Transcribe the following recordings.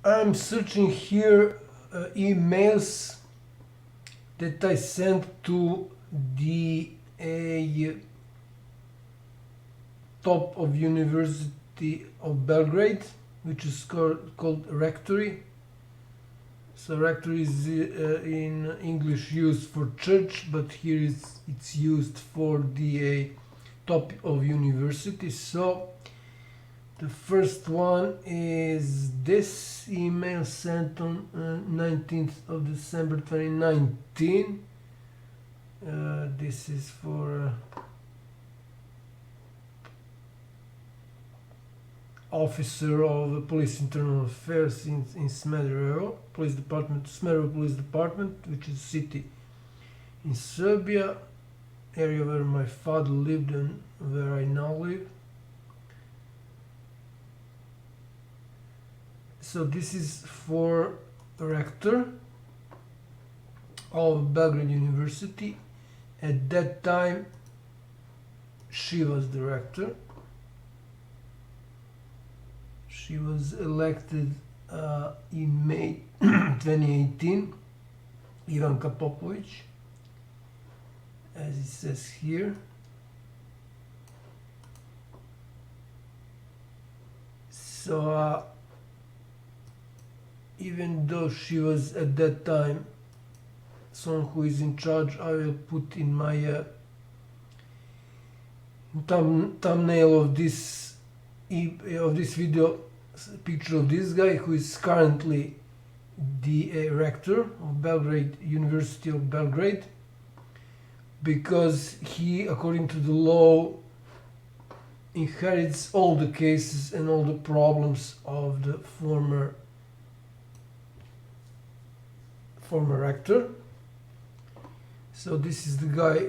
I'm searching here emails that I sent to the top of University of Belgrade, which is called rectory. So rectory is in English used for church, but here it's used for the top of university. So the first one is this email sent on 19th of December 2019. This is for officer of police internal affairs in Smederevo police department, which is a city in Serbia, area where my father lived and where I now live. So this is for rector of Belgrade University. At that time she was the rector. She was elected in May 2018, Ivanka Popovic, as it says here. So even though she was at that time someone who is in charge, I will put in my thumbnail of this video picture of this guy who is currently the rector of Belgrade University of Belgrade, because he, according to the law, inherits all the cases and all the problems of the former rector. So this is the guy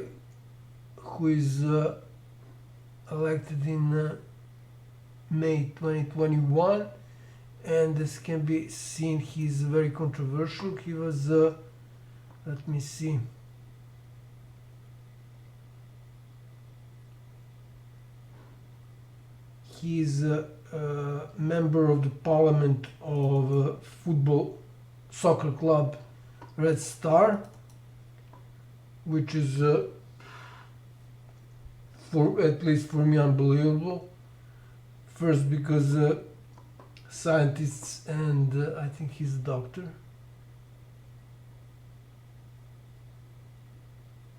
who is elected in May 2021, and as can be seen, he's very controversial. He was let me see, he's a member of the parliament of soccer club Red Star, which is for at least for me unbelievable. First, because scientists, and I think he's a doctor.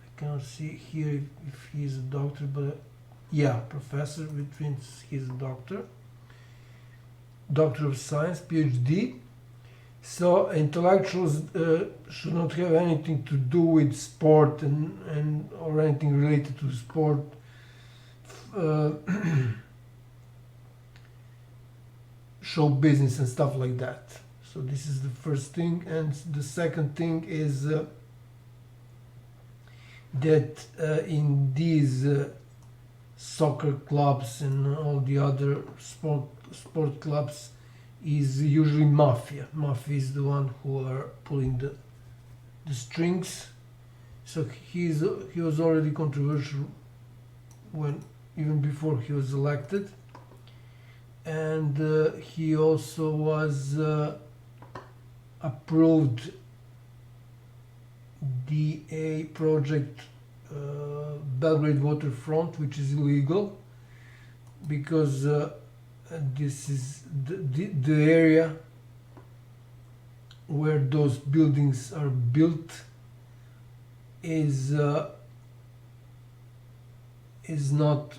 I cannot see here if he's a doctor, but yeah, professor, which means he's a doctor of science, PhD. So intellectuals should not have anything to do with sport and or anything related to sport. Show business and stuff like that. So this is the first thing, and the second thing is that in these soccer clubs and all the other sport clubs is usually mafia. Mafia is the one who are pulling the strings. So he was already controversial even before he was elected. And he also was approved the project Belgrade Waterfront, which is illegal because this is the area where those buildings are built is not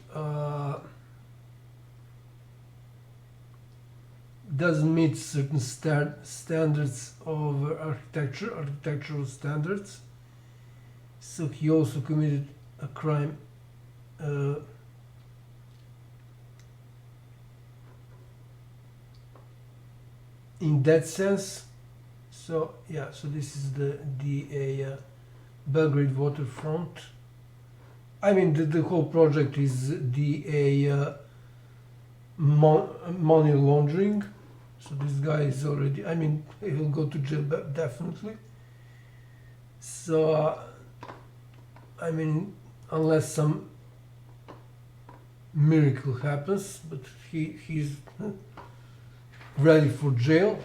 doesn't meet certain standards of architectural standards. So he also committed a crime in that sense. So yeah, so this is the Belgrade Waterfront. I mean, the whole project is the money laundering. So this guy is already, I mean, he will go to jail definitely. So I mean, unless some miracle happens, but he's ready for jail.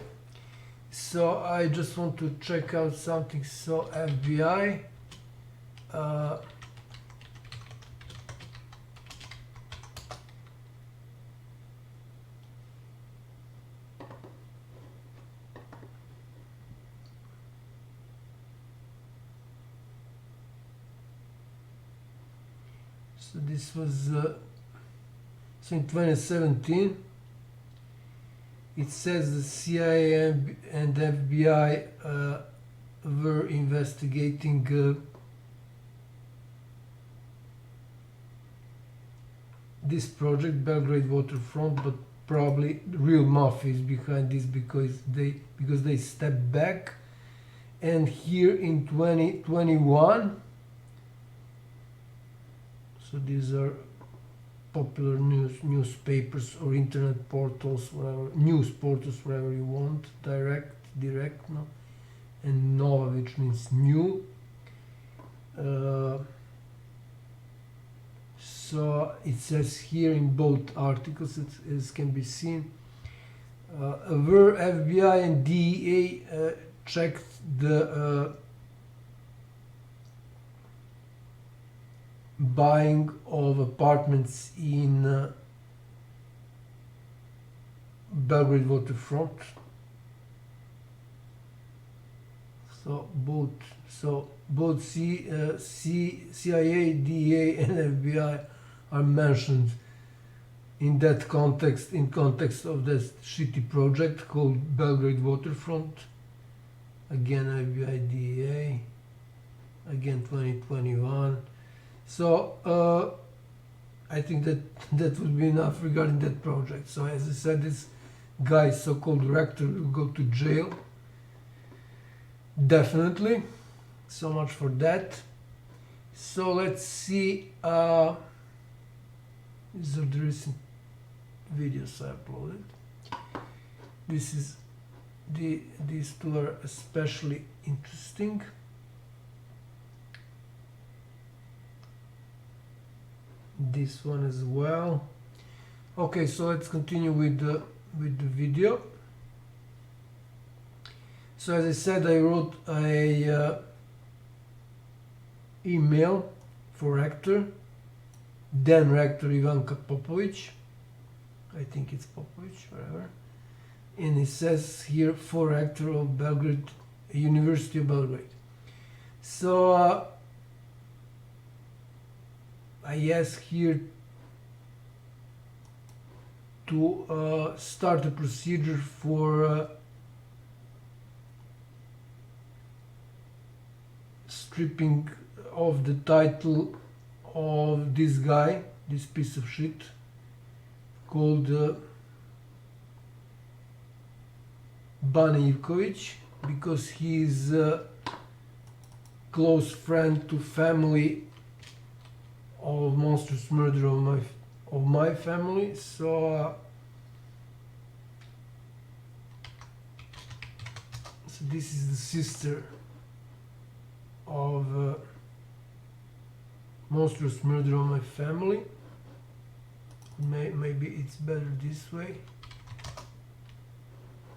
So I just want to check out something. So FBI, so this was so in 2017. It says the CIA and FBI were investigating this project, Belgrade Waterfront, but probably the real mafia is behind this because they stepped back. And here in 2021, so these are popular newspapers or internet portals, whatever, news portals, whatever you want, direct, no, and Nova, which means new. So it says here in both articles, as can be seen, where FBI and DEA checked the buying of apartments in Belgrade Waterfront. So both CIA, DEA, and FBI are mentioned in that context, in context of this shitty project called Belgrade Waterfront. Again, FBI, DEA. Again, 2021. So I think that would be enough regarding that project. So as I said, this guy, so-called rector, will go to jail. Definitely. So much for that. So let's see. These are the recent videos I uploaded. These two are especially interesting. This one as well. Okay, so let's continue with the video. So as I said, I wrote a email for rector, then rector Ivanka Popovic. I think it's Popovic, whatever. And it says here, for rector of Belgrade, University of Belgrade. So I ask here to start a procedure for stripping of the title of this guy, this piece of shit called Bane Ivkovic, because he is a close friend to family of monstrous murder of my family. So this is the sister of monstrous murder of my family. Maybe it's better this way.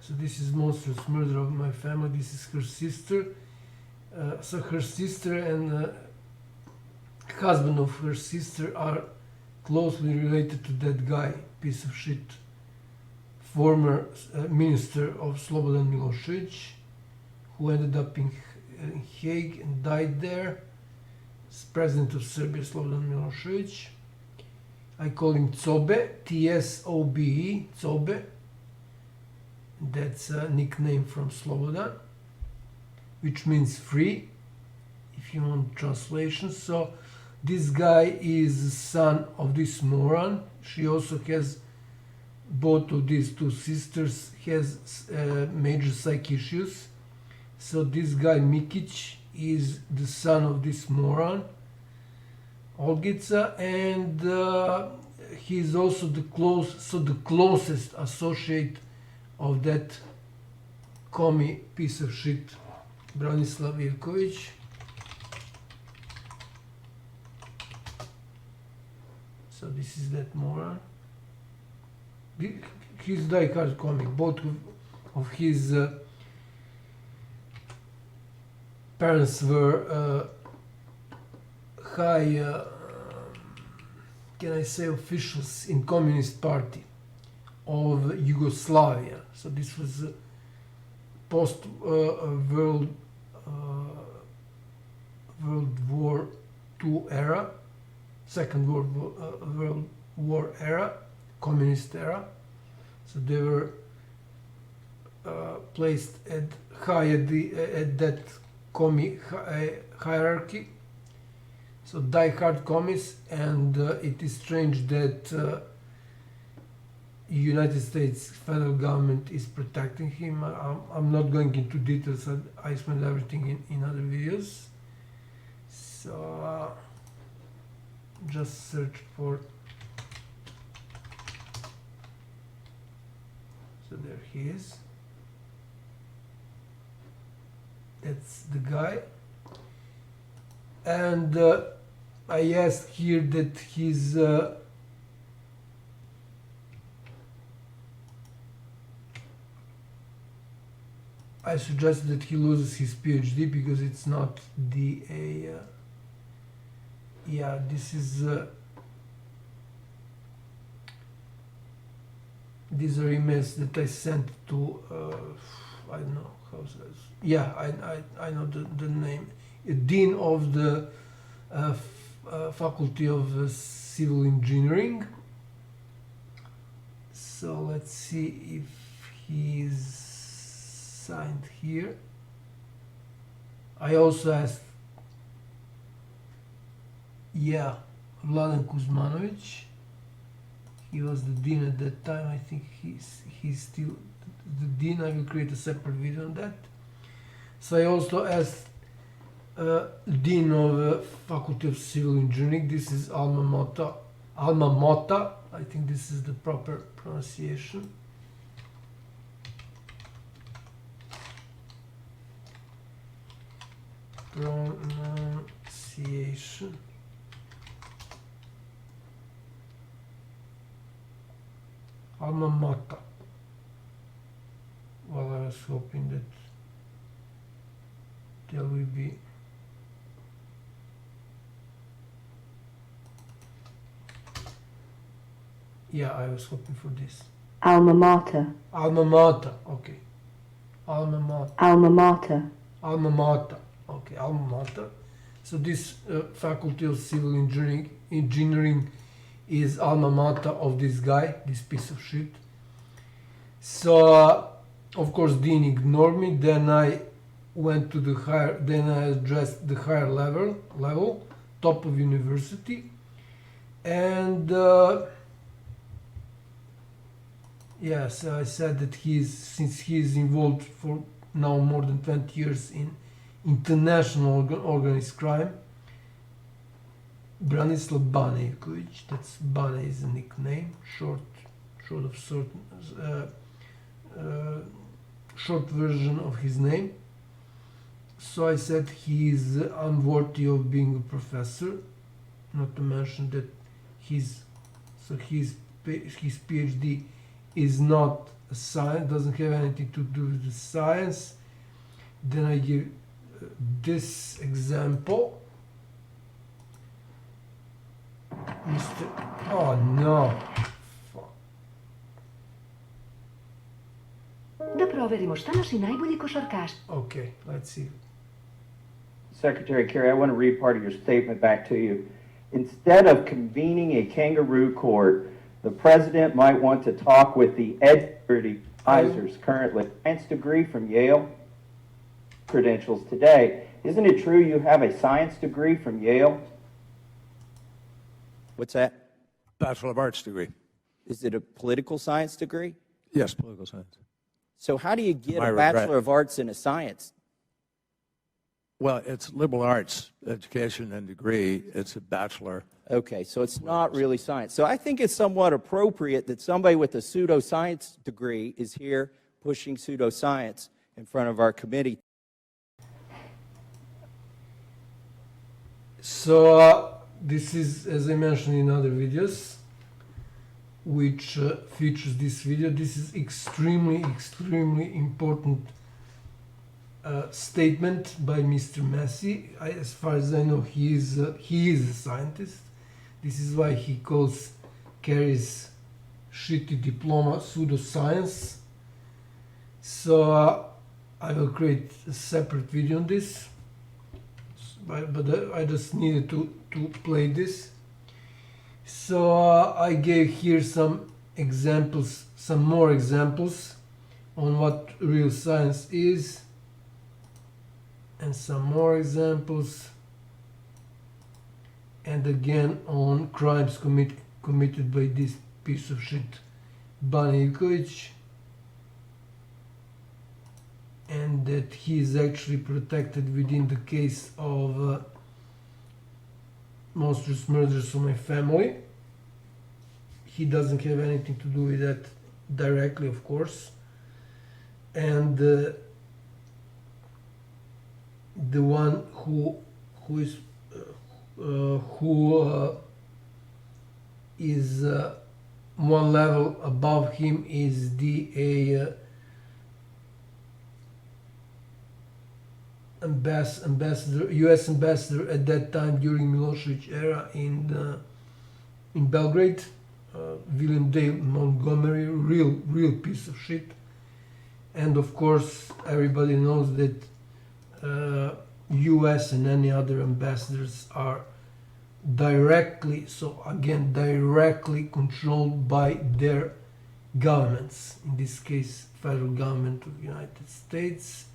So this is monstrous murder of my family. This is her sister. So her sister and husband of her sister are closely related to that guy, piece of shit, former minister of Slobodan Milošević, who ended up in Hague and died there. As president of Serbia, Slobodan Milošević. I call him Tsobe, Tsobe, Tsobe. That's a nickname from Slobodan, which means free, if you want translation. So this guy is the son of this moron. She also has, both of these two sisters has major psych issues. So this guy Mikic is the son of this moron, Olgica, and he is also the closest associate of that commie piece of shit, Branislav Ivkovic. So this is that moron. He's die-hard comic. Both of his parents were high, can I say, officials in Communist Party of Yugoslavia. So this was post World War II era, Second World War era, Communist era. So they were placed at high at that hierarchy. So die-hard commies, and it is strange that United States federal government is protecting him. I'm not going into details. I explained everything in other videos. So just search for. So there he is. That's the guy. And I asked here that his I suggested that he loses his PhD because it's not DA. Yeah, this is these are emails that I sent to I don't know how it says. Yeah, I know the name. Dean of the Faculty of Civil Engineering. So let's see if he's signed here. I also asked, yeah, Vladan Kuzmanovic. He was the dean at that time. I think he's still the dean. I will create a separate video on that. So I also asked Dean of Faculty of Civil Engineering. This is Alma Mater. I think this is the proper pronunciation. Pronunciation. Alma Mater. Well, I was hoping that there will be yeah, I was hoping for this. Alma Mater. Alma Mater, okay. Alma Mater. Alma Mater. Alma Mater, okay, Alma Mater. So this Faculty of Civil Engineering is Alma Mater of this guy, this piece of shit. So, of course, Dean ignored me. Then I went to the higher, then I addressed the higher level, top of university. And yes, I said that since he is involved for now more than 20 years in international organized crime. Branislav Banejkovic, that's Bane is a nickname, short version of his name. So I said he is unworthy of being a professor, not to mention that his PhD is not a science, doesn't have anything to do with the science. Then I give this example. Oh no. Da proverimo šta naši najbolji košarkaši. Okay, let's see. Secretary Kerry, I want to read part of your statement back to you. Instead of convening a kangaroo court, the president might want to talk with the security advisors currently. Science degree from Yale, credentials today. Isn't it true you have a science degree from Yale? What's that? Bachelor of Arts degree. Is it a political science degree? Yes, political science. So how do you get My a regret. Bachelor of Arts in a science? Well, it's liberal arts education and degree. It's a bachelor. Okay, so it's not really science. So I think it's somewhat appropriate that somebody with a pseudoscience degree is here pushing pseudoscience in front of our committee. So this is, as I mentioned in other videos, which features this video. This is extremely important statement by Mr. Massey. As far as I know, he is a scientist. This is why he carries shitty diploma pseudoscience. So I will create a separate video on this, but I just needed to play this. So I gave here some examples, some more examples on what real science is, and some more examples, and again on crimes committed by this piece of shit Bani Ivkovic, and that he is actually protected within the case of monstrous murders of my family. He doesn't have anything to do with that directly, of course, and the one who is one level above him is the ambassador, U.S. ambassador at that time during Milosevic era in Belgrade, William Dale Montgomery, real piece of shit. And of course, everybody knows that U.S. and any other ambassadors are directly controlled by their governments. In this case, federal government of the United States.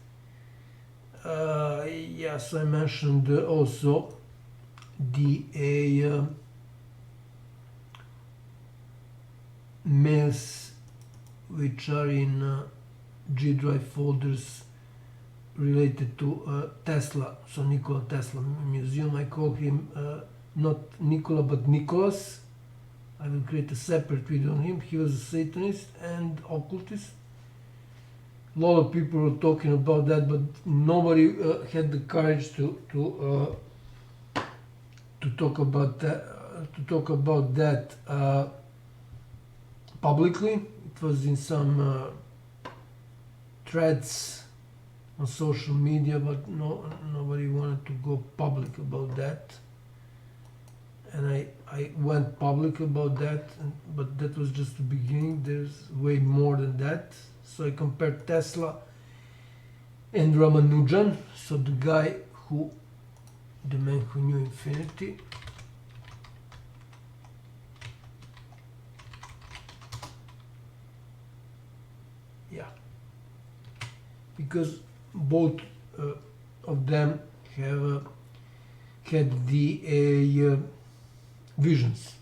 Yes, I mentioned also the mails which are in G drive folders related to Tesla, so Nikola Tesla Museum. I call him not Nikola but Nicholas. I will create a separate video on him. He was a Satanist and occultist. A lot of people were talking about that, but nobody had the courage to talk about that publicly. It was in some threads on social media, but nobody wanted to go public about that. And I went public about that, but that was just the beginning. There's way more than that. So I compared Tesla and Ramanujan, so the man who knew infinity. Yeah, because both of them have had the visions,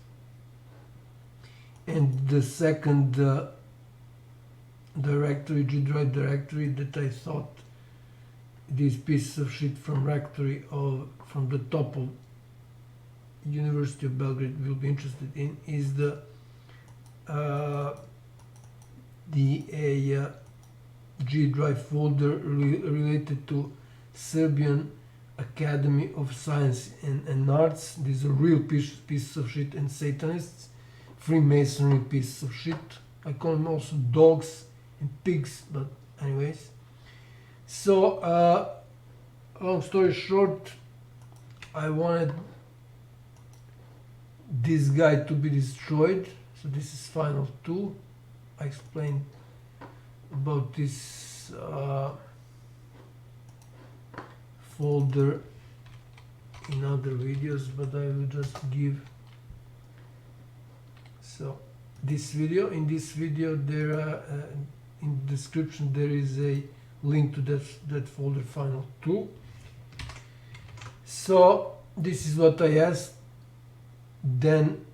and the second directory, G-Drive directory, that I thought this piece of shit from rectory from the top of University of Belgrade will be interested in is the G-Drive folder related to Serbian Academy of Science and Arts. These are real pieces of shit, and Satanists, Freemasonry pieces of shit. I call them also dogs and pigs, but anyways. So long story short, I wanted this guy to be destroyed. So this is final 2. I explained about this folder in other videos, but I will just give. So this video, in this video there in the description there is a link to that folder, final 2. So this is what I asked. Then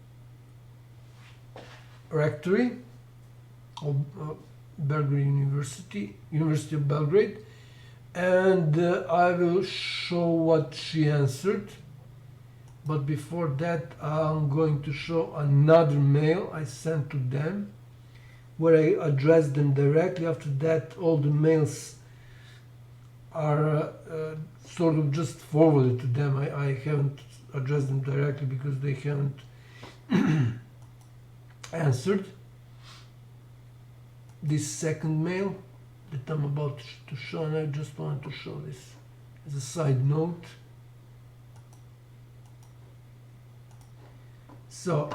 rectory of Belgrade University of Belgrade, and I will show what she answered. But before that, I'm going to show another mail I sent to them, where I addressed them directly. After that, all the mails are sort of just forwarded to them. I haven't addressed them directly because they haven't answered. This second mail, that I'm about to show, and I just wanted to show this as a side note. So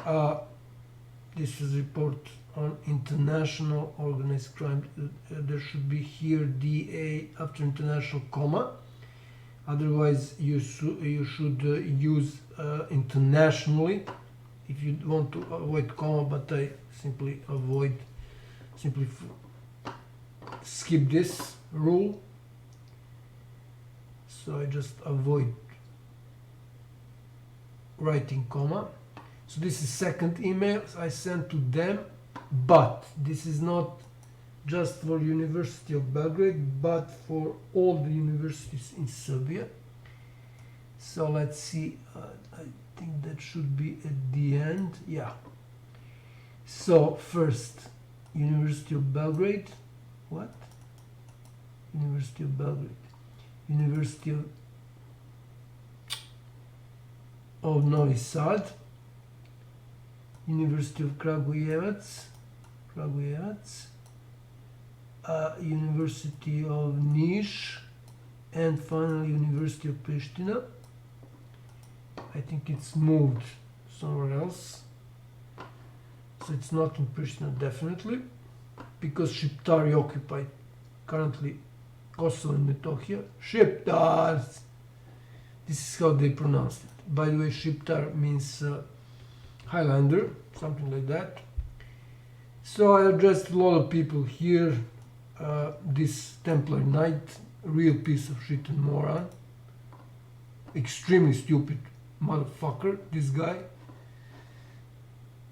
this is report on international organized crime. There should be here DA after international comma. Otherwise, you should use internationally if you want to avoid comma. But I simply skip this rule. So I just avoid writing comma. So this is second email I sent to them, but this is not just for University of Belgrade, but for all the universities in Serbia. So let's see, I think that should be at the end, yeah. So first, University of Belgrade, what? University of Belgrade, University of Novi Sad, University of Kragujevac, University of Niš, and finally University of Pristina. I think it's moved somewhere else, so it's not in Pristina definitely, because Shqiptari occupied currently Kosovo and Metohija. Shqiptars! This is how they pronounced it. By the way, Shqiptar means Highlander, something like that. So I addressed a lot of people here. This Templar Knight, real piece of shit and moron, extremely stupid motherfucker, this guy.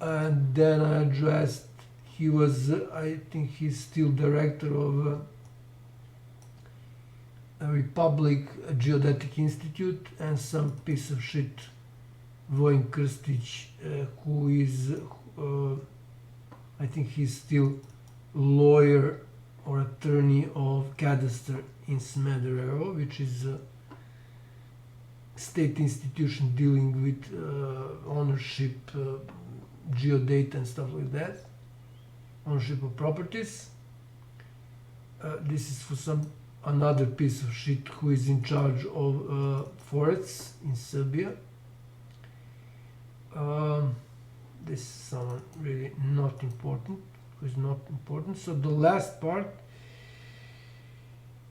And then I addressed, he was, I think he's still director of a Republic Geodetic Institute, and some piece of shit Vojin Krstić, who is, I think he's still lawyer or attorney of Cadastre in Smederevo, which is a state institution dealing with ownership, geodata and stuff like that, ownership of properties. This is for another piece of shit who is in charge of forests in Serbia. This is someone really not important, who is not important. So the last part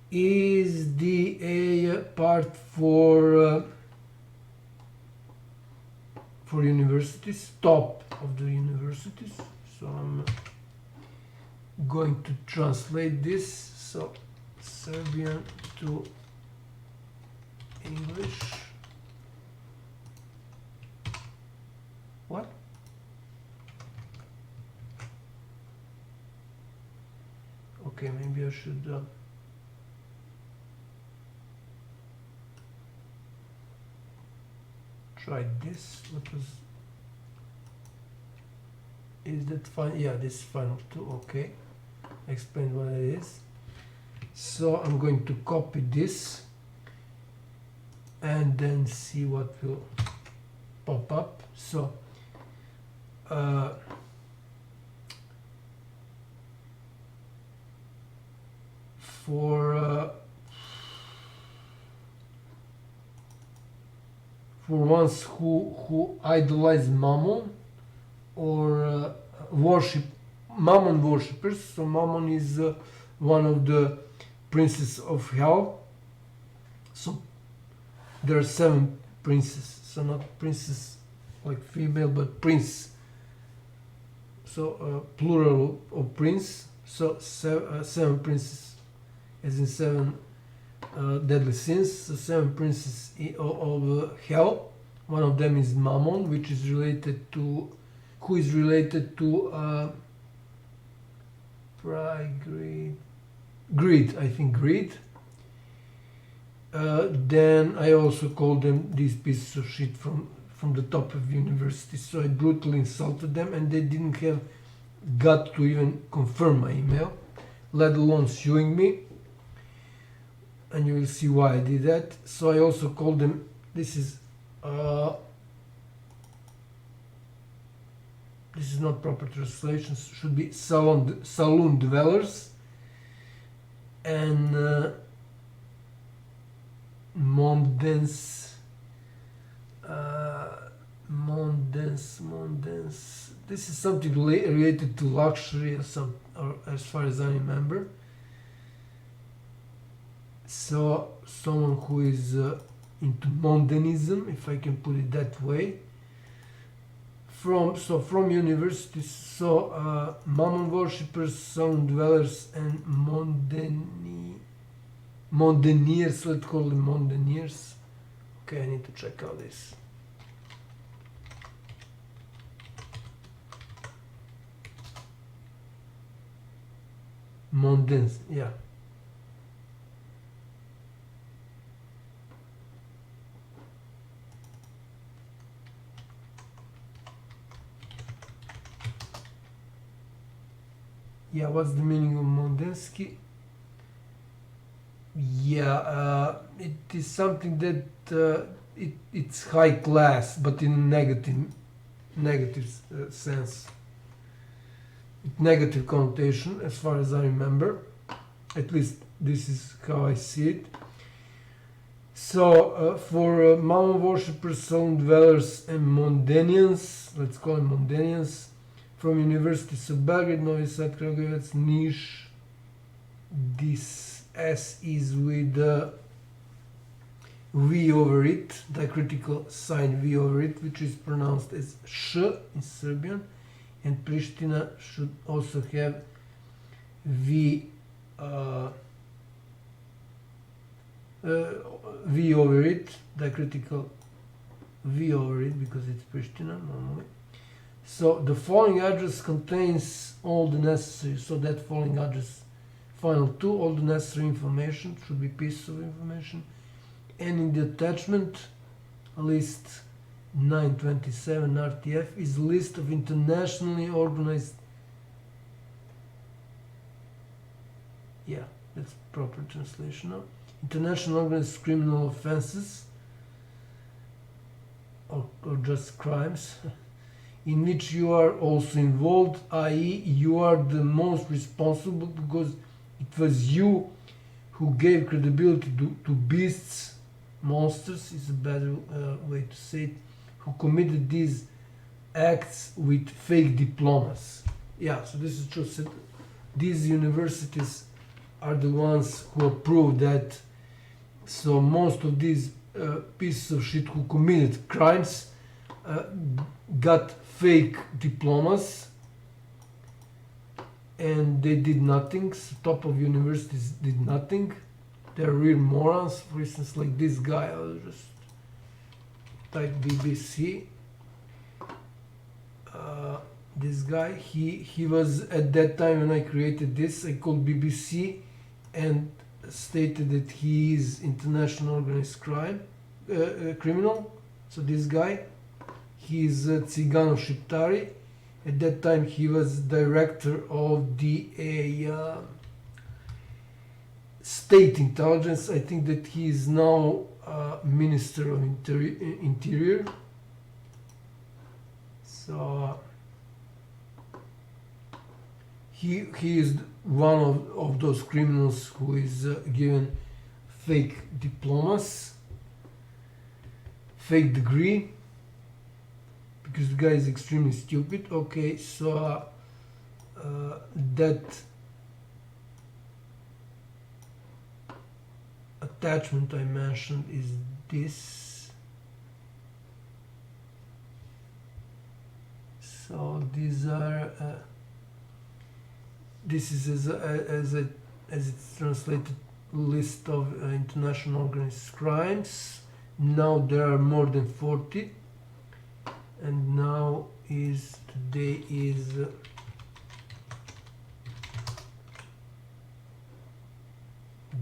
is the part for universities, top of the universities. So I'm going to translate this. So Serbian to English. What? Okay, maybe I should try this. Is that fine? Yeah, this is final too. Okay, explain what it is. So I'm going to copy this and then see what will pop up. So for ones who idolize Mammon or worship Mammon worshippers. So Mammon is one of the princes of hell. So there are 7 princes. So not princess like female, but prince. So plural of prince. So 7 princes, as in 7 deadly sins. So 7 princes of hell. One of them is Mammon, which is related to, who is related to greed. I think greed. Then I also called them these pieces of shit from the top of university. So I brutally insulted them, and they didn't have gut to even confirm my email, let alone suing me. And you will see why I did that. So I also called them, this is not proper translation, should be saloon dwellers. and Mondens. Mondens. This is something related to luxury, or as far as I remember. So someone who is into mondanism, if I can put it that way. From universities, Mammon worshippers, sun dwellers, and Mondeniers. Let's call them Mondeniers. Okay, I need to check out this. Mondens, yeah. Yeah, what's the meaning of Mondensky? Yeah, it is something that it's high class, but in negative sense. Negative connotation, as far as I remember. At least this is how I see it. So for Mammon worshippers, sun dwellers, and Mondanians, let's call them Mondanians, from universities of Belgrade, Novi Sad, Kragujevac, Niš, this S is with V over it, diacritical sign V over it, which is pronounced as Sh in Serbian, and Pristina should also have V V over it, diacritical V over it, because it's Pristina normally. So the following address contains all the necessary, so that following address, final two, all the necessary information, should be pieces of information. And in the attachment, list 927 RTF is a list of internationally organized, yeah, that's proper translation now, international organized criminal offenses, or just crimes, in which you are also involved, i.e. you are the most responsible because it was you who gave credibility to beasts, monsters is a better way to say it, who committed these acts with fake diplomas. Yeah, so this is true. So these universities are the ones who approve that. So most of these pieces of shit who committed crimes got fake diplomas, and they did nothing. So top of universities did nothing. They're real morons. For instance, like this guy, I'll just type BBC. This guy, he was at that time when I created this, I called BBC and stated that he is international organized crime criminal. So this guy, he is Tsigano Shiptari. At that time he was director of the state intelligence. I think that he is now Minister of Interior. So he is one of those criminals who is given fake diplomas, fake degree, because the guy is extremely stupid. Okay, so that attachment I mentioned is this. So these are this is as it's translated, list of international organized crimes. Now there are more than 40, and now today is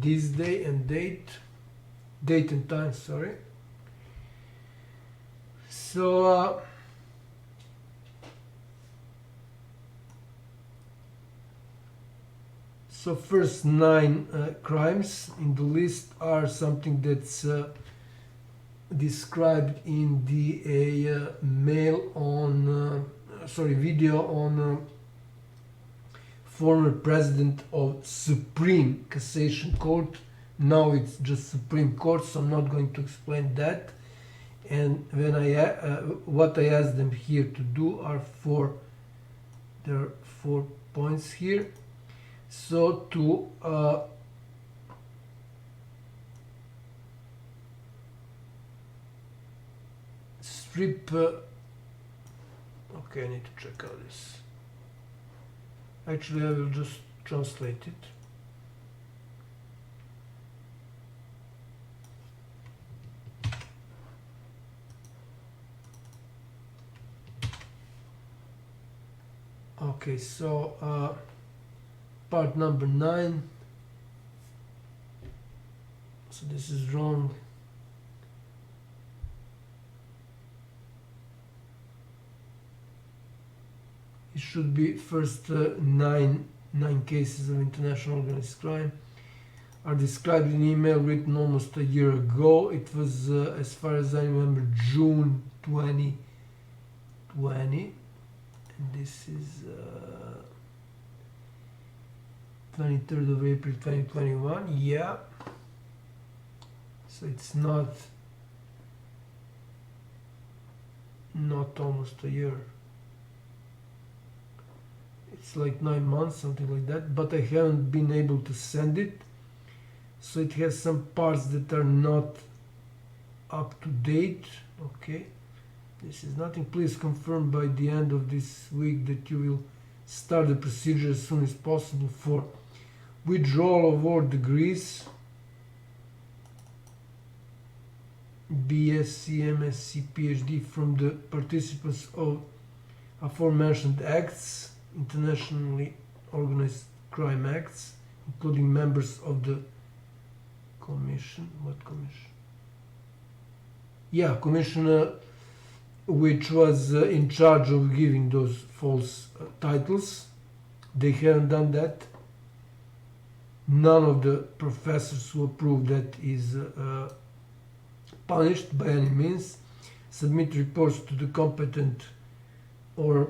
this day and date and time, sorry. So so first 9 crimes in the list are something that's described in the video on former president of Supreme Cassation Court. Now it's just Supreme Court, so I'm not going to explain that. And when what I asked them here to do are there are 4 points here. So to strip. Okay, I need to check out this. Actually, I will just translate it. Okay, so part number 9. So this is wrong. It should be first 9 cases of international organized crime are described in email written almost a year ago. It was, as far as I remember, June 2020. And this is 23rd of April 2021. Yeah. So it's not almost a year. It's like 9 months, something like that, but I haven't been able to send it, so it has some parts that are not up to date. Okay, this is nothing. Please confirm by the end of this week that you will start the procedure as soon as possible for withdrawal of all degrees, BSc, MSc, PhD from the participants of aforementioned acts, internationally organized crime acts, including members of the commission. What commission? Yeah, commission which was in charge of giving those false titles. They haven't done that. None of the professors who approved that is punished by any means. Submit reports to the competent or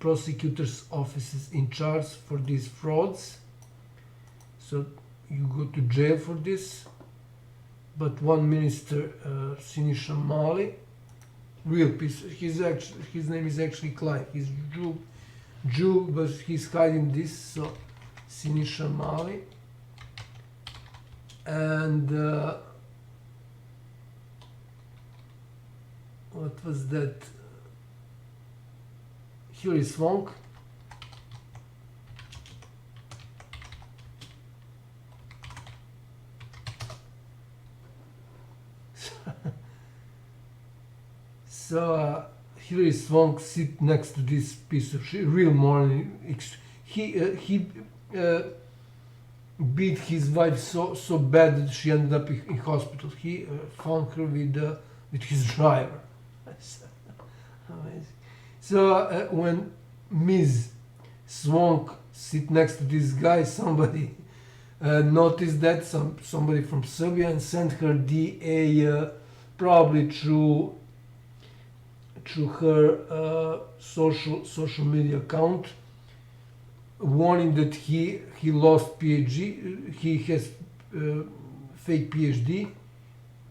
prosecutors' offices in charge for these frauds. So you go to jail for this. But one minister, Sinisha Mali, real piece. His name is actually Clive. He's Jew, but he's hiding this. So Sinisha Mali, and what was that? Hilary Swank. So Hilary Swank sit next to this piece of shit, real morning. He beat his wife so bad that she ended up in hospital. He found her with his driver. Amazing. So when Ms. Swank sit next to this guy, somebody noticed that, somebody from Serbia, and sent her probably through her social media account, warning that he lost PhD. He has fake PhD.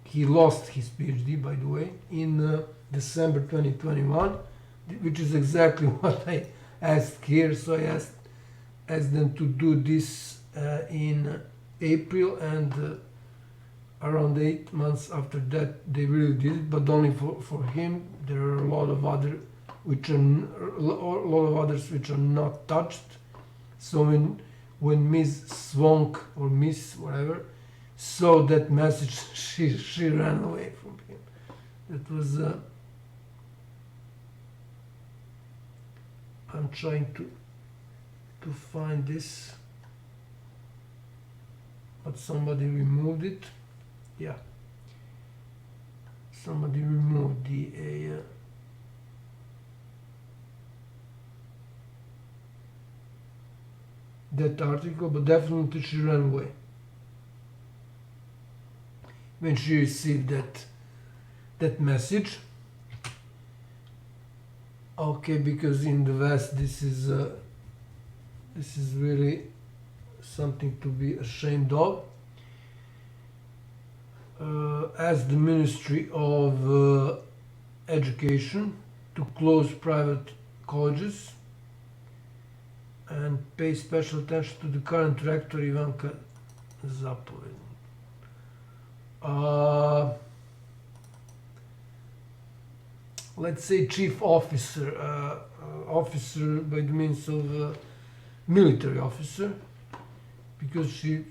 He lost his PhD, by the way, in December 2021, which is exactly what I asked here. So I asked them to do this in April, and around 8 months after that they really did it, but only for him. There are a lot of others which are not touched. So when Ms. Swank or Miss whatever saw that message, she ran away from him. That was I'm trying to find this, but somebody removed it. Yeah, somebody removed that article, but definitely she ran away when she received that message. Okay, because in the West this is This is really something to be ashamed of. Asked the Ministry of Education to close private colleges and pay special attention to the current rector Ivanka Zapoved. Let's say chief officer, officer by the means of military officer, because she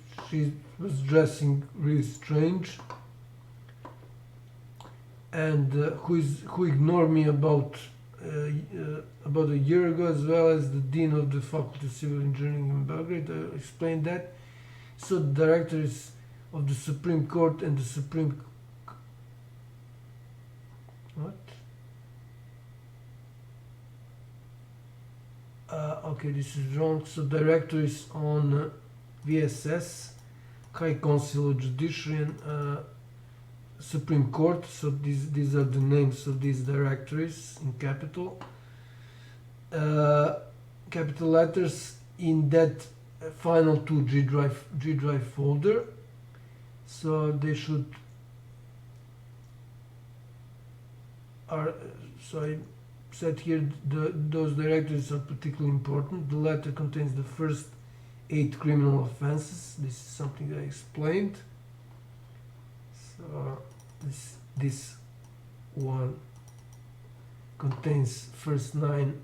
was dressing really strange, and who ignored me about a year ago, as well as the dean of the Faculty of Civil Engineering in Belgrade. I explained that. So the directors of the Supreme Court and the Supreme what? Okay, this is wrong. So director is on VSS, High Council of Judiciary, and Supreme Court. So these are the names of these directories in capital letters in that final two G drive folder. So they should so I said here those directories are particularly important. The letter contains the first 8 criminal offenses. This is something that I explained. So this one contains first 9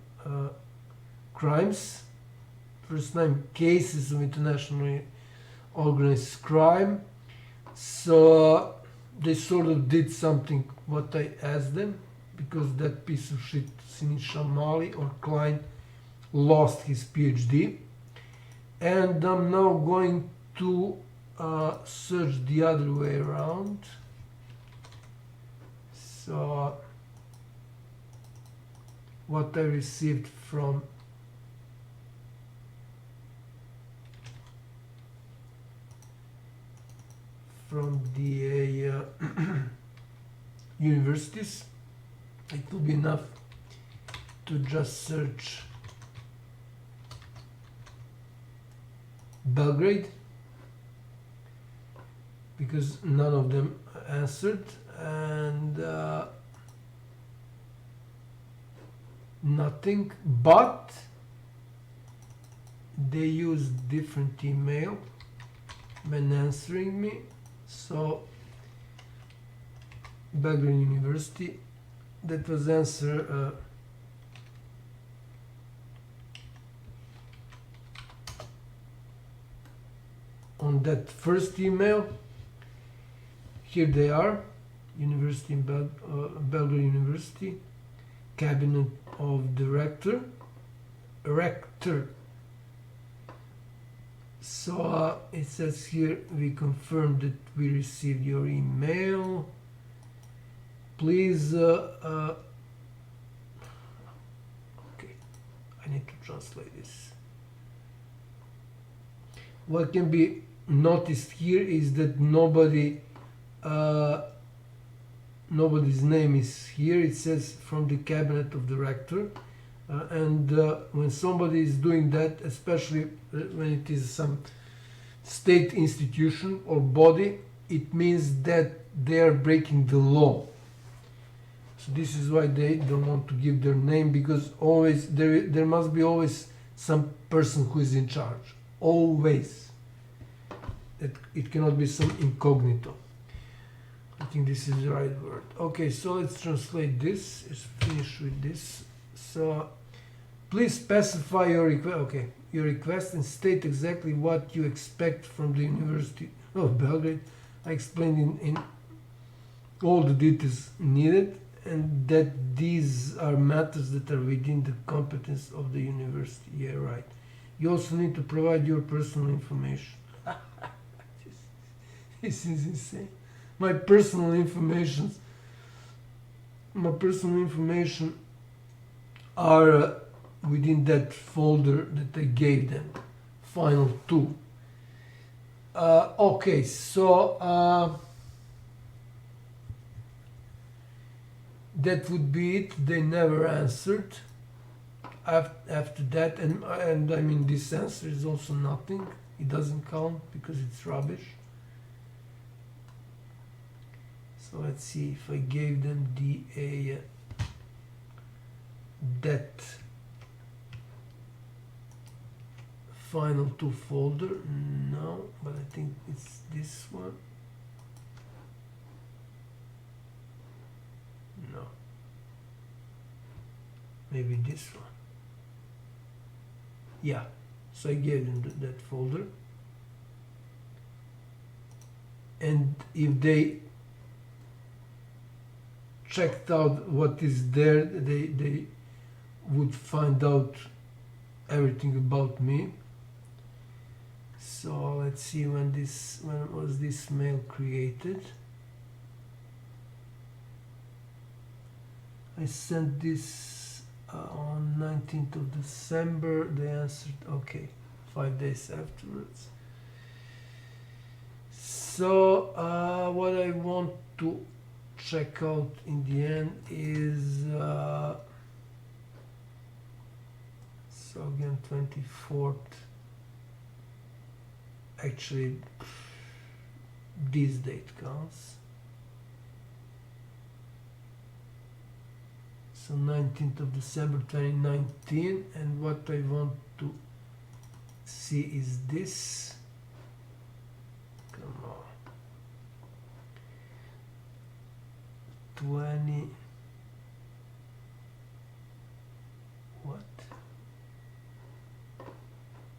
crimes, first 9 cases of internationally organized crime. So they sort of did something what I asked them, because that piece of shit, Sinish Shamali or Klein, lost his PhD. And I'm now going to search the other way around. So what I received from the universities, it will be enough to just search Belgrade, because none of them answered, and nothing, but they used different email when answering me. So Belgrade University, that was answer on that first email. Here they are, University in Belgrade University, Cabinet of Director, Rector. So it says here, we confirm that we received your email. Please, okay, I need to translate this. What can be noticed here is that nobody's name is here. It says from the Cabinet of Director. And when somebody is doing that, especially when it is some state institution or body, it means that they are breaking the law. So this is why they don't want to give their name, because always there must be always some person who is in charge. Always. It cannot be some incognito. I think this is the right word. Okay, so let's translate this. Let's finish with this. So please specify your request. Okay, your request, and state exactly what you expect from the University of Belgrade. I explained in all the details needed, and that these are matters that are within the competence of the university. Yeah, right. You also need to provide your personal information. This is insane. My personal information are within that folder that I gave them, final 2. Okay, so that would be it. They never answered. after that, and I mean this answer is also nothing. It doesn't count because it's rubbish. So let's see if I gave them that final two folder. No, but I think it's this one. No, maybe this one. Yeah, so I gave them that folder, and if they checked out what is there, they would find out everything about me. So let's see when was this mail created. I sent this on 19th of December. They answered, okay, 5 days afterwards. So what I want to check out in the end is so again 24th. Actually, this date counts. So 19th of December 2019, and what I want to see is this. Come on. 20. What?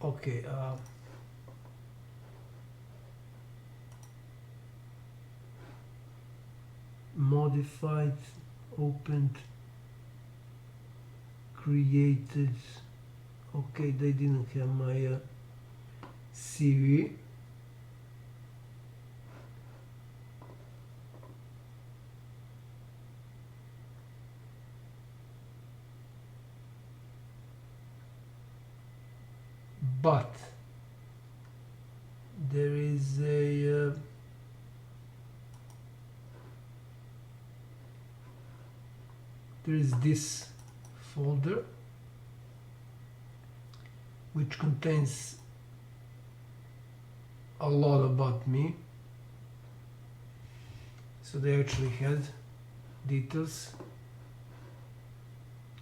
Okay. Modified, opened, created. Okay, they didn't have my CV. But there is a there is this folder which contains a lot about me. So they actually had details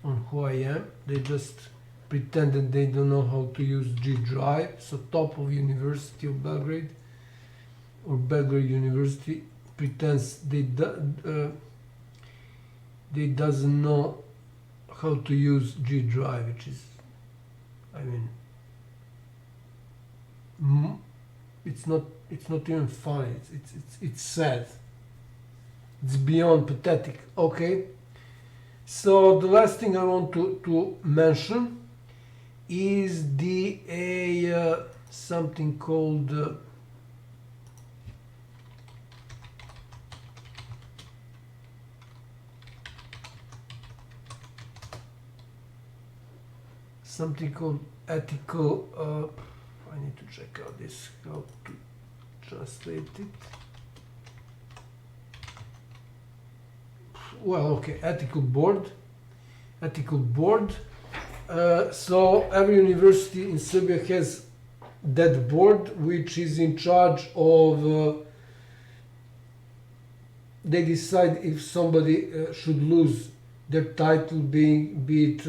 on who I am. They just pretended they don't know how to use G Drive. So top of University of Belgrade or Belgrade University pretends they doesn't know how to use G Drive, which is, I mean, it's not even funny. It's sad. It's beyond pathetic. Okay. So the last thing I want to mention is the something called ethical. I need to check out this, how to translate it. Well, okay, ethical board. So every university in Serbia has that board, which is in charge of. They decide if somebody should lose their title, be it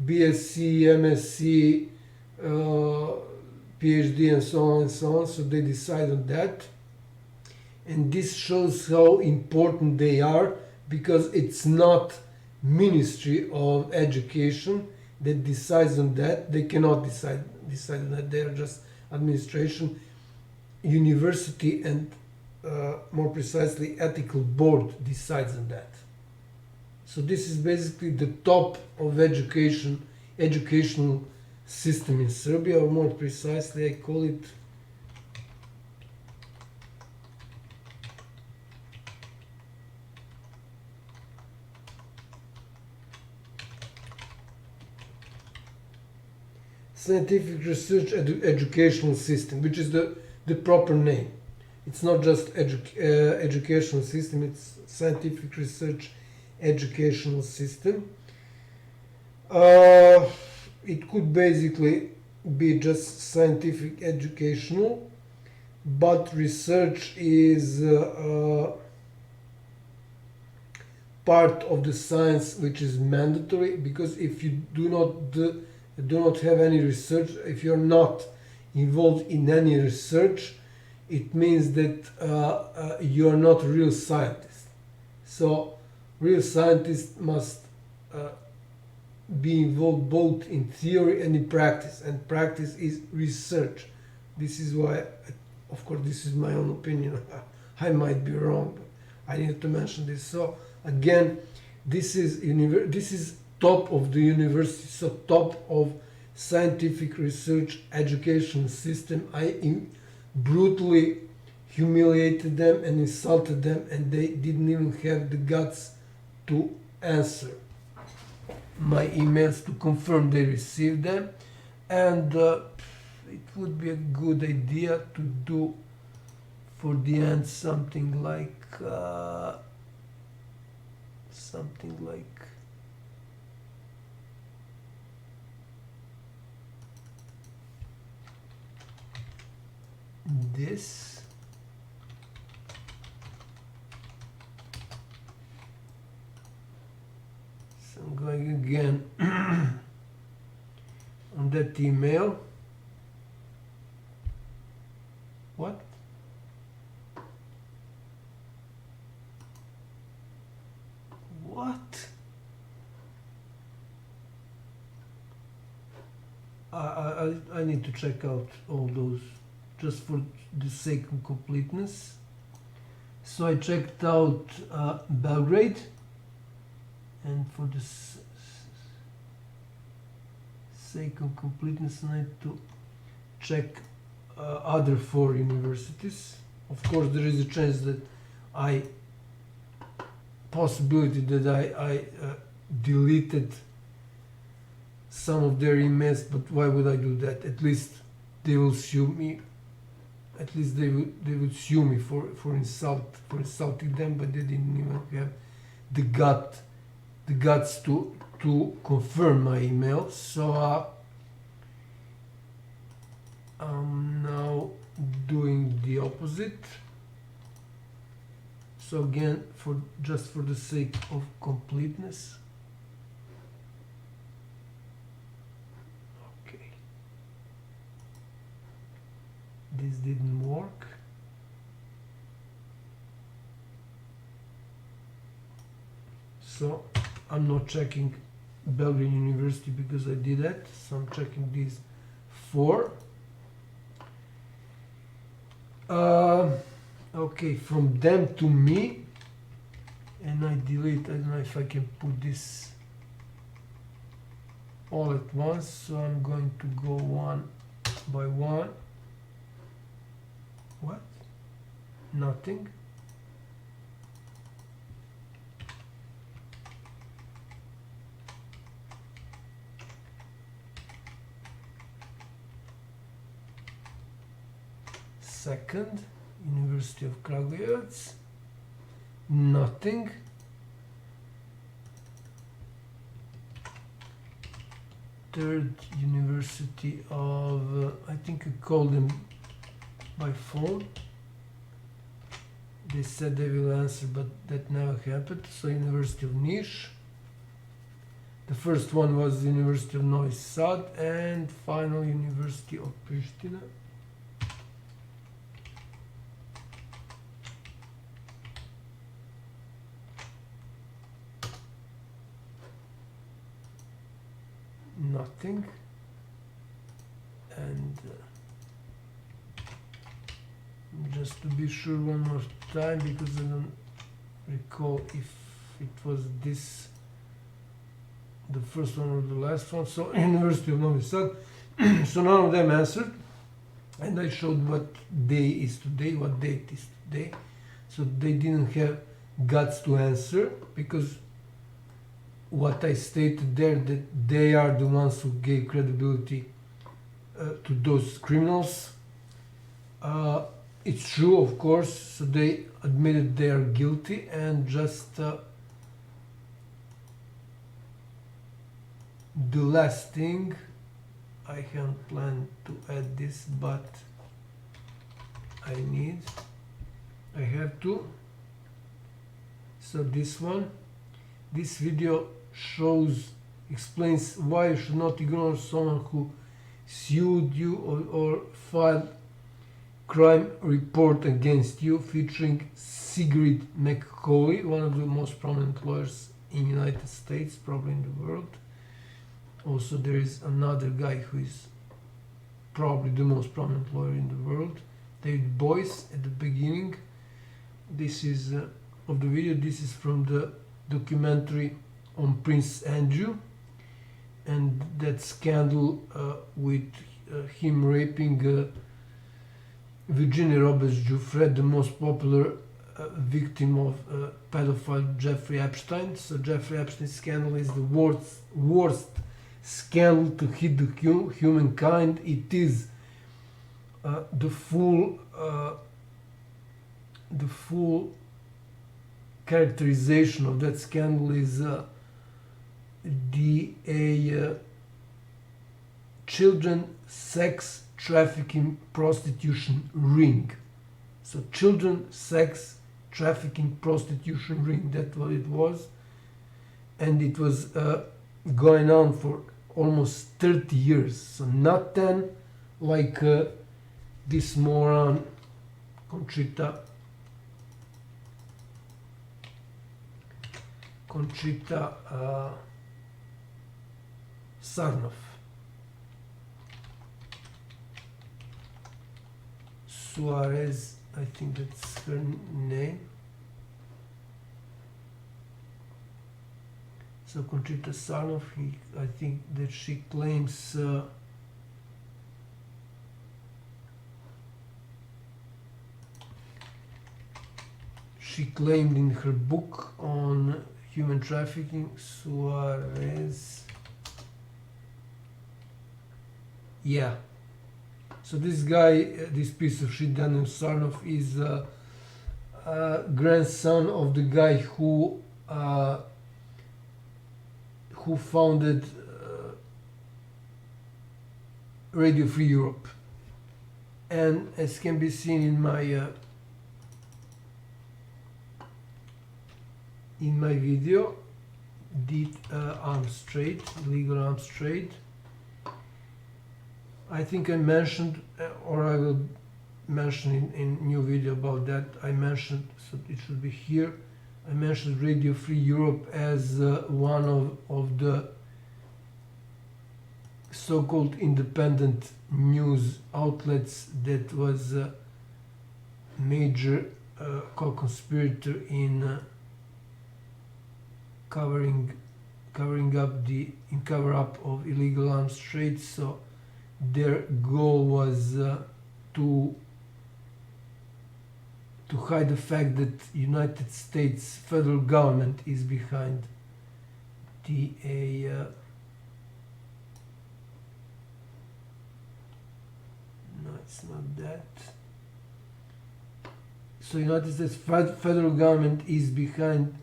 BSc, MSc, PhD, and so on and so on. So they decide on that, and this shows how important they are, because it's not Ministry of Education that decides on that. They cannot decide on that. They are just administration. University and more precisely ethical board decides on that. So this is basically the top of educational system in Serbia, or more precisely I call it scientific research educational system, which is the proper name. It's not just educational system, it's scientific research educational system. Uh, it could basically be just scientific educational, but research is part of the science which is mandatory, because if you do not have any research, if you're not involved in any research, it means that you are not a real scientist. So real scientists must be involved both in theory and in practice, and practice is research. This is why, of course, this is my own opinion. I might be wrong, but I need to mention this. So again, this is top of the university, so top of scientific research education system. I brutally humiliated them and insulted them, and they didn't even have the guts to answer my emails to confirm they received them. And it would be a good idea to do for the end something like this. So I'm going again on that email. What? What? I need to check out all those just for the sake of completeness. So I checked out Belgrade, and for the sake of completeness I need to check other 4 universities. Of course, there is a chance that possibility that I deleted some of their emails, but why would I do that? At least they will sue me. At least they would sue me for insulting them, but they didn't even have the guts to confirm my email. So I'm now doing the opposite. So again, just for the sake of completeness. Okay. This didn't work. So I'm not checking Belgrade University because I did that. So I'm checking these 4. Okay, from them to me, and I delete. I don't know if I can put this all at once, so I'm going to go one by one. What? Nothing. Second, University of Kragujevac, nothing. Third, University of, I think I called them by phone. They said they will answer, but that never happened. So University of Niš. The first one was the University of Novi Sad, and final University of Pristina. Nothing. And just to be sure one more time, because I don't recall if it was this the first one or the last one. So University of Novi Sad. So none of them answered, and I showed what day is today, what date is today. So they didn't have guts to answer, because what I stated there, that they are the ones who gave credibility to those criminals. It's true, of course, so they admitted they are guilty, and just the last thing, I haven't planned to add this, but I have to. So this one, this video explains why you should not ignore someone who sued you or filed crime report against you, featuring Sigrid McCauley, one of the most prominent lawyers in United States, probably in the world. Also, there is another guy who is probably the most prominent lawyer in the world, David Boyce. At the beginning, this is of the video. This is from the documentary on Prince Andrew and that scandal with him raping Virginia Roberts Giuffre, the most popular victim of pedophile Jeffrey Epstein. So Jeffrey Epstein scandal is the worst scandal to hit the humankind. It is the full characterization of that scandal is a children sex trafficking prostitution ring. So children sex trafficking prostitution ring, that's what it was. And it was going on for almost 30 years. So not 10 like this moron Conchita Sarnoff. Suarez, I think that's her name. So Conchita Sarnoff, I think that she claims she claimed in her book on human trafficking, Suarez. Yeah. So this guy, this piece of shit, Daniel Sarnoff, is grandson of the guy who founded Radio Free Europe. And as can be seen in my video, arms trade, illegal arms trade. I think I mentioned, or I will mention in new video about that. I mentioned, so it should be here. I mentioned Radio Free Europe as one of the so-called independent news outlets that was a major co-conspirator in covering up cover up of illegal arms trade. So their goal was to hide the fact that United States federal government is behind the no, it's not that. So United States federal government is behind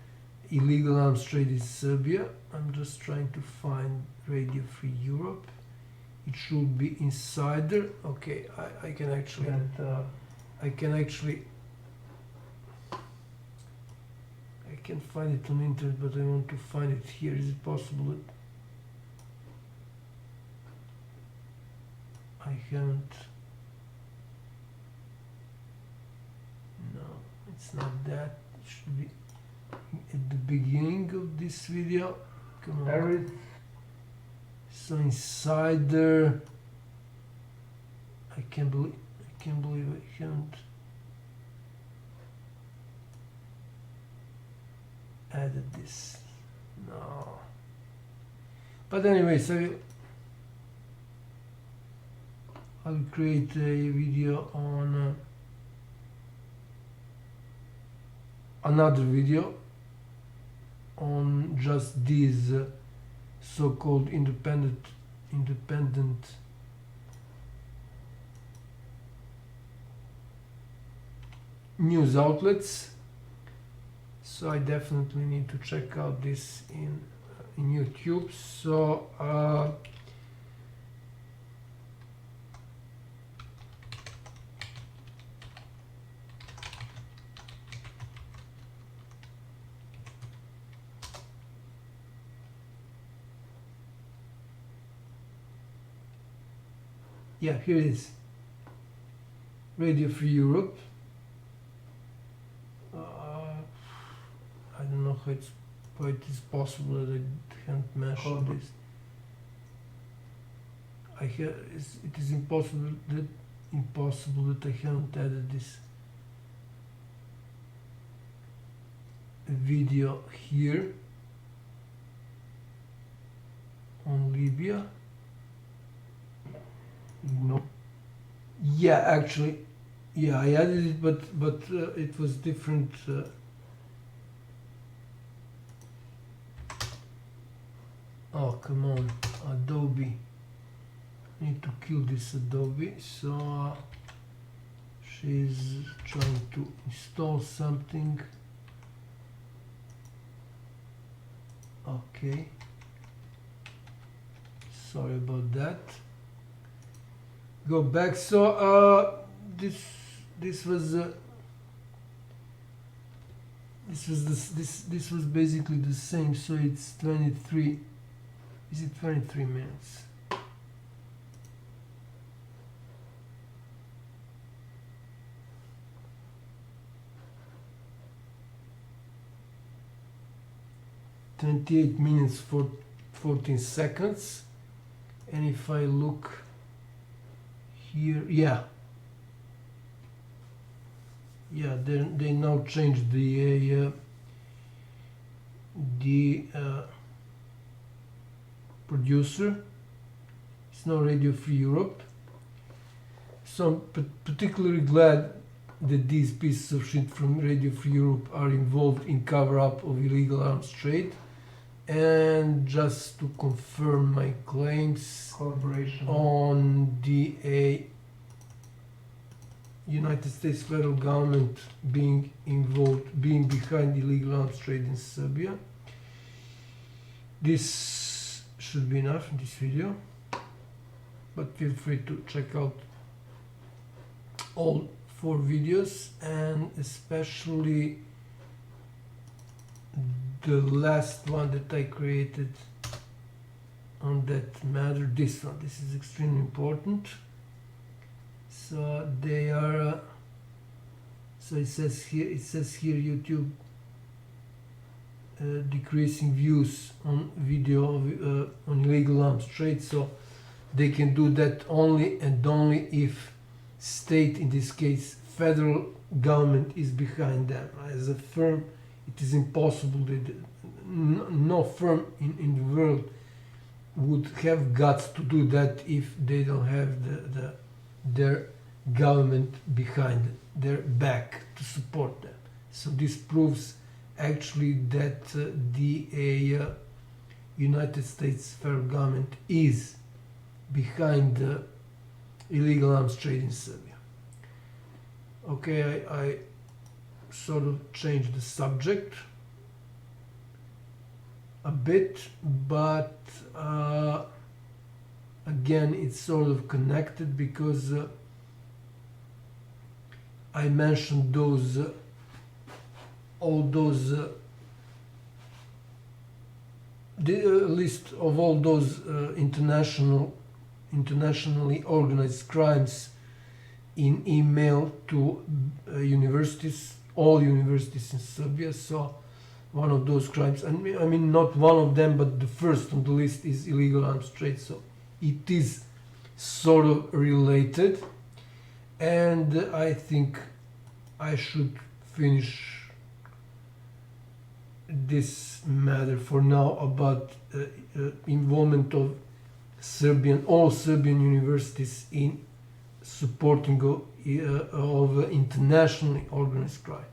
illegal arms trade in Serbia. I'm just trying to find Radio Free Europe. It should be Insider. Okay, I can actually I can find it on the internet, but I want to find it here. Is it possible that I haven't? No, it's not that. It should be at the beginning of this video. Come on. So Insider. I can't believe I haven't added this. No. But anyway, so I'll create a video on another video on just these so-called independent news outlets. So I definitely need to check out this in in YouTube. So yeah, here it is. Radio Free Europe. I don't know how it is possible that I can't mention this. It is impossible that I haven't added this video here on Libya. No. Yeah, actually, yeah, I added it, but it was different. Oh, come on, Adobe. I need to kill this Adobe. So she's trying to install something. Okay. Sorry about that. Go back. So this was basically the same. So it's 23. Is it 23 minutes? (28 minutes for 14 seconds), and if I look here, yeah, they now changed the producer. It's now Radio Free Europe. So I'm particularly glad that these pieces of shit from Radio Free Europe are involved in cover-up of illegal arms trade. And just to confirm my claims on the United States federal government being involved, being behind illegal arms trade in Serbia. This should be enough in this video, but feel free to check out all 4 videos, and especially the last one that I created on that matter. This one, this is extremely important. So they are so it says here YouTube decreasing views on video on illegal arms trade. So they can do that only and only if state, in this case federal government, is behind them. As a firm, it is impossible that no firm in the world would have guts to do that if they don't have their government behind their back to support them. So this proves actually that the United States federal government is behind the illegal arms trade in Serbia. Okay, I sort of changed the subject a bit, but again it's sort of connected because I mentioned those all those the list of all those internationally organized crimes in email to universities, all universities in Serbia. So one of those crimes, I mean not one of them, but the first on the list is illegal arms trade. So it is sort of related, and I think I should finish this matter for now about involvement of all Serbian universities in supporting of internationally organized crime.